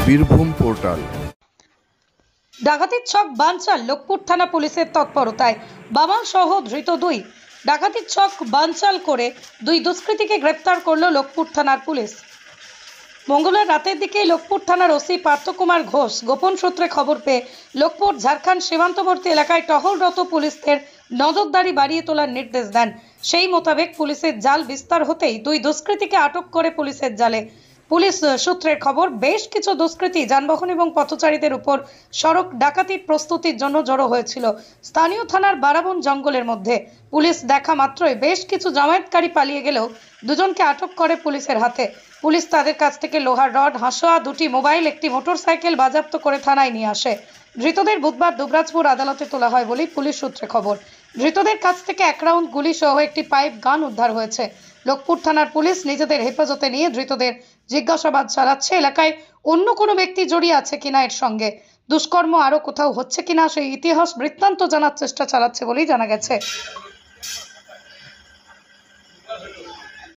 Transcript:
Birbhum portal. ডাকাতির ছক বানচাল, লোকপুর থানা পুলিশের তৎপরতায় বামাল সহ ধৃত দুই। ডাকাতির ছক বানচাল করে দুই দুষ্কৃতীকে গ্রেপ্তার করলো লোকপুর থানার পুলিশ। মঙ্গলবার রাতের দিকে লোকপুর থানার ওসি পার্থকুমার ঘোষ গোপন সূত্রে খবর পেয়ে লোকপুর ঝাড়খণ্ড সীমান্তবর্তী এলাকায় টহলরত পুলিশদের নজরদারি বাড়িয়ে তোলার নির্দেশ দেন। সেই মোতাবেক পুলিশের জাল বিস্তার হতেই দুই দুষ্কৃতীকে আটক করে পুলিশের জালে। পুলিশ সূত্রের খবর, বেশ কিছু দুষ্কৃতী যানবাহন এবং পথচারীদের উপর সড়ক ডাকাতির প্রস্তুতির জন্য জড়ো হয়েছিল স্থানীয় থানার বারাবন জঙ্গলের মধ্যে। পুলিশ দেখা মাত্রই বেশ কিছু জমায়েতকারী পালিয়ে গেলেও দুজনকে আটক করে পুলিশের হাতে। পুলিশ তাদের কাছ থেকে লোহার রড, হাঁসোয়া, দুটি মোবাইল, একটি মোটরসাইকেল বাজেয়াপ্ত করে থানায় নিয়ে আসে। ধৃতদের বুধবার দুবরাজপুর আদালতে তোলা হয় বলে পুলিশ সূত্রে খবর। ধৃতদের কাছ থেকে 1 রাউন্ড গুলি সহ একটি পাইপ গান উদ্ধার হয়েছে। লোকপুর থানার পুলিশ নিজেদের হেফাজতে নিয়ে ধৃতদের জিজ্ঞাসাবাদ চালাচ্ছে। এলাকায় অন্য কোনো ব্যক্তি জড়িয়ে আছে কিনা এর সঙ্গে, দুষ্কর্ম আরো কোথাও হচ্ছে কিনা সেই ইতিহাস বৃত্তান্ত জানার চেষ্টা চালাচ্ছে বলেই জানা গেছে।